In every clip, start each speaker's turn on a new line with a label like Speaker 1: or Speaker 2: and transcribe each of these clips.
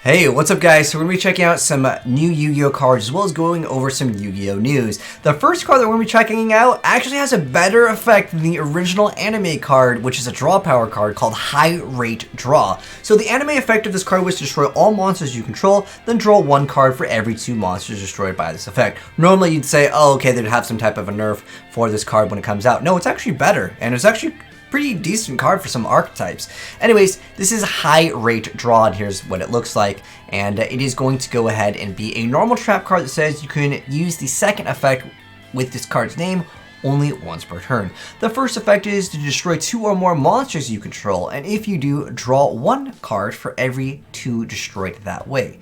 Speaker 1: Hey, what's up guys? So we're going to be checking out some new Yu-Gi-Oh cards as well as going over some Yu-Gi-Oh news. The first card that we're going to be checking out actually has a better effect than the original anime card, which is a draw power card called High Rate Draw. So the anime effect of this card was to destroy all monsters you control, then draw one card for every 2 monsters destroyed by this effect. Normally you'd say, oh okay, they'd have some type of a nerf for this card when it comes out. No, it's actually better, and it's actually pretty decent card for some archetypes. Anyways, this is High Rate Draw, and here's what it looks like. And it is going to go ahead and be a normal trap card that says you can use the second effect with this card's name only once per turn. The first effect is to destroy 2 or more monsters you control, and if you do, draw 1 card for every 2 destroyed that way.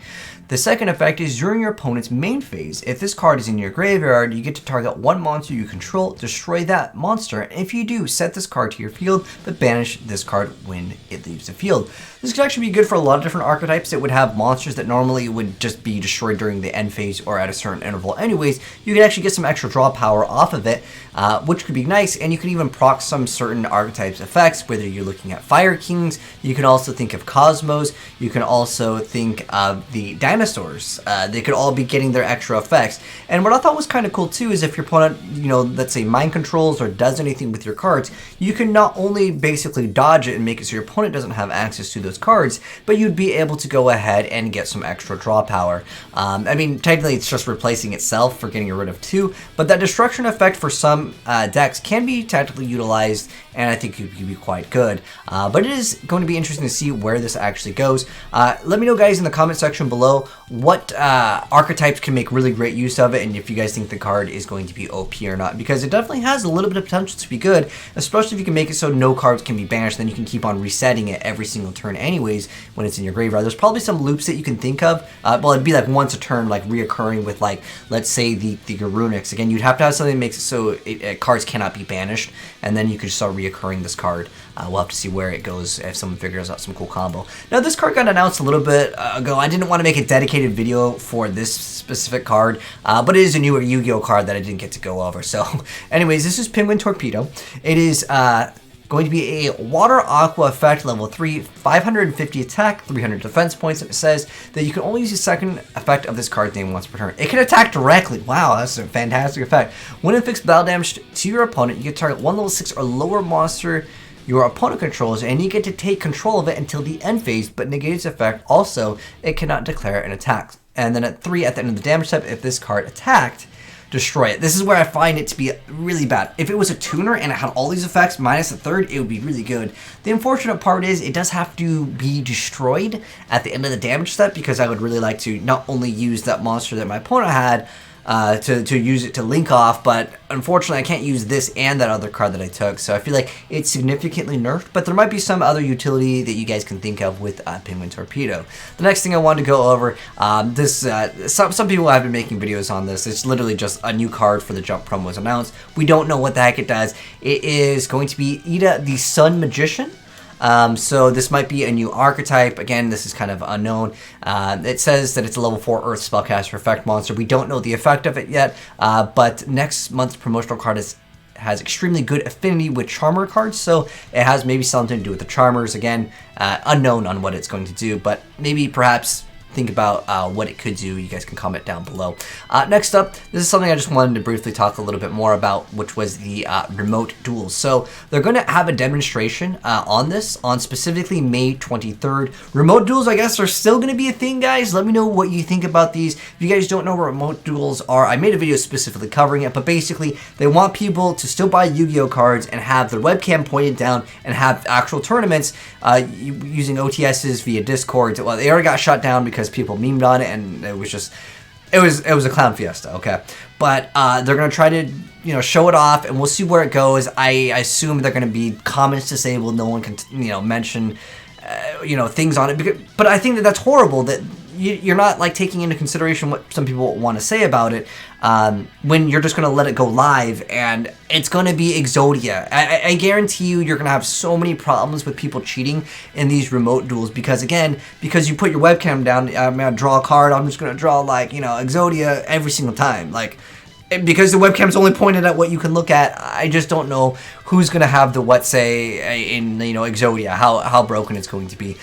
Speaker 1: The second effect is during your opponent's main phase. If this card is in your graveyard, you get to target 1 monster you control, destroy that monster, and if you do, set this card to your field, but banish this card when it leaves the field. This could actually be good for a lot of different archetypes that would have monsters that normally would just be destroyed during the end phase or at a certain interval anyways. You can actually get some extra draw power off of it, which could be nice, and you could even proc some certain archetypes effects, whether you're looking at Fire Kings. You can also think of Cosmos, you can also think of the dinosaurs. They could all be getting their extra effects. And what I thought was kind of cool too is if your opponent, let's say mind controls or does anything with your cards, you can not only basically dodge it and make it so your opponent doesn't have access to those cards, but you'd be able to go ahead and get some extra draw power. I mean, technically it's just replacing itself for getting rid of 2, but that destruction effect for some decks can be tactically utilized, and I think it could be quite good. But it is going to be interesting to see where this actually goes. Let me know guys in the comment section below what archetypes can make really great use of it, and if you guys think the card is going to be OP or not, because it definitely has a little bit of potential to be good, especially if you can make it so no cards can be banished, then you can keep on resetting it every single turn anyways when it's in your graveyard. There's probably some loops that you can think of. Well, it'd be like once a turn, like reoccurring with, like, let's say the Garunix. Again, you'd have to have something that makes it so cards cannot be banished, and then you could start reoccurring this card. We'll have to see where it goes if someone figures out some cool combo. Now, this card got announced a little bit ago. I didn't want to make a dedicated video for this specific card, but it is a newer Yu-Gi-Oh card that I didn't get to go over. So, anyways, this is Penguin Torpedo. It is going to be a Water Aqua effect, level 3, 550 attack, 300 defense points, and it says that you can only use the second effect of this card's name once per turn. It can attack directly. Wow, that's a fantastic effect. When inflicts battle damage to your opponent, you can target 1 level 6 or lower monster your opponent controls, and you get to take control of it until the end phase, but negate its effect. Also, it cannot declare an attack. And then at 3, at the end of the damage step, if this card attacked, destroy it. This is where I find it to be really bad. If it was a tuner and it had all these effects minus the third, it would be really good. The unfortunate part is it does have to be destroyed at the end of the damage step, because I would really like to not only use that monster that my opponent had to use it to link off, but unfortunately I can't use this and that other card that I took, so I feel like it's significantly nerfed, but there might be some other utility that you guys can think of with Penguin Torpedo. The next thing I wanted to go over, some people have been making videos on this. It's literally just a new card for the Jump promo was announced. We don't know what the heck it does. It is going to be Ida the Sun Magician. So this might be a new archetype. Again, this is kind of unknown. It says that it's a level 4 Earth spellcaster effect monster. We don't know the effect of it yet, but next month's promotional card has extremely good affinity with Charmer cards, so it has maybe something to do with the Charmers. Again, unknown on what it's going to do, but maybe perhaps think about what it could do. You guys can comment down below. Next up, this is something I just wanted to briefly talk a little bit more about, which was the remote duels. So they're going to have a demonstration on this on specifically May 23rd. Remote duels, I guess, are still going to be a thing, guys. Let me know what you think about these. If you guys don't know what remote duels are, I made a video specifically covering it, but basically they want people to still buy Yu-Gi-Oh cards and have their webcam pointed down and have actual tournaments using OTSs via Discord. Well, they already got shut down because people memed on it, and it was just, it was a clown fiesta, okay? But they're gonna try to show it off, and we'll see where it goes. I assume they're gonna be comments disabled. No one can mention things on it, but I think that that's horrible that you're not like taking into consideration what some people want to say about it when you're just going to let it go live, and it's going to be Exodia. I guarantee you're going to have so many problems with people cheating in these remote duels, because you put your webcam down. I'm going to draw a card, I'm just going to draw like Exodia every single time. Like, because the webcam's only pointed at what you can look at, I just don't know who's going to have the what say in, you know, Yugioh, how broken it's going to be.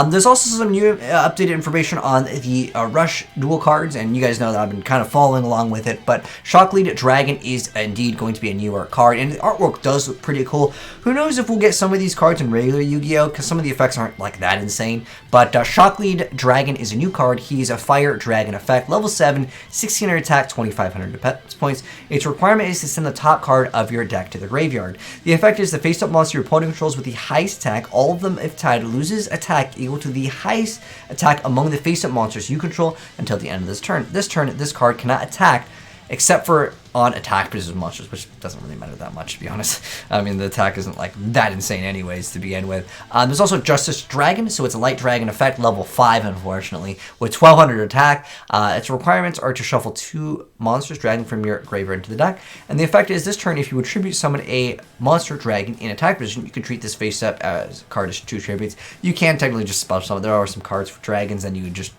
Speaker 1: There's also some new updated information on the Rush duel cards, and you guys know that I've been kind of following along with it, but SLAYDRA is indeed going to be a newer card, and the artwork does look pretty cool. Who knows if we'll get some of these cards in regular Yu-Gi-Oh, because some of the effects aren't like that insane, but SLAYDRA is a new card. He's a Fire Dragon effect, level 7, 1600 attack, 2500 defense points. Its requirement is to send the top card of your deck to the graveyard. The effect is the face-up monster your opponent controls with the highest attack, all of them if tied, loses attack equal to the highest attack among the face-up monsters you control until the end of this turn. This turn, this card cannot attack except for on attack position monsters, which doesn't really matter that much, to be honest. I mean, the attack isn't like that insane anyways to begin with. There's also Justice Dragon, so it's a light dragon effect, level 5, unfortunately, with 1200 attack. Its requirements are to shuffle 2 monsters dragon from your graveyard into the deck, and the effect is this turn, if you would tribute summon a monster dragon in attack position, you can treat this face up as a card as 2 tributes. You can technically just special summon. There are some cards for dragons, and you would just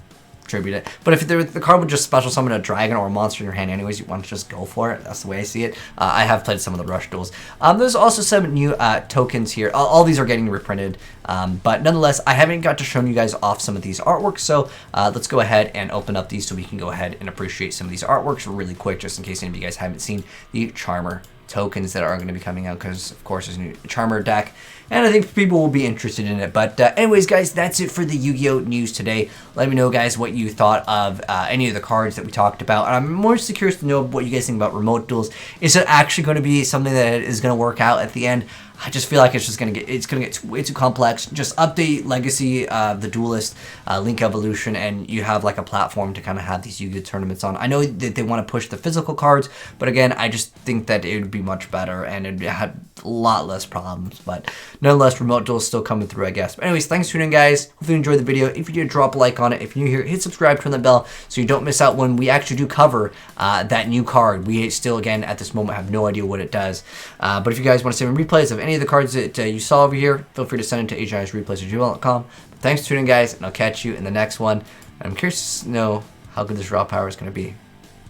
Speaker 1: tribute it. But if the card would just special summon a dragon or a monster in your hand anyways, you want to just go for it. That's the way I see it. I have played some of the Rush duels. There's also some new tokens here. All these are getting reprinted. But nonetheless, I haven't got to show you guys off some of these artworks. So let's go ahead and open up these so we can go ahead and appreciate some of these artworks really quick, just in case any of you guys haven't seen the Charmer tokens that are going to be coming out, because of course there's a new Charmer deck, and I think people will be interested in it. But anyways, guys, that's it for the Yu-Gi-Oh news today. Let me know, guys, what you thought of any of the cards that we talked about, and I'm more curious to know what you guys think about remote duels. Is it actually going to be something that is going to work out at the end? I just feel like it's just gonna get way too complex. Just update Legacy, the Duelist, Link Evolution, and you have like a platform to kind of have these Yu-Gi-Oh tournaments on. I know that they want to push the physical cards, but again, I just think that it would be much better and it had a lot less problems. But nonetheless, remote duels still coming through, I guess. But anyways, thanks for tuning in, guys. Hopefully you enjoyed the video. If you did, drop a like on it. If you're new here, hit subscribe, turn the bell so you don't miss out when we actually do cover that new card. We still, again, at this moment, have no idea what it does. But if you guys want to see replays of any of the cards that you saw over here, feel free to send it to AzneyesReplays@gmail.com. Thanks for tuning in, guys, and I'll catch you in the next one. I'm curious to know how good this raw power is going to be.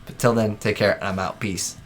Speaker 1: But till then, take care, and I'm out. Peace.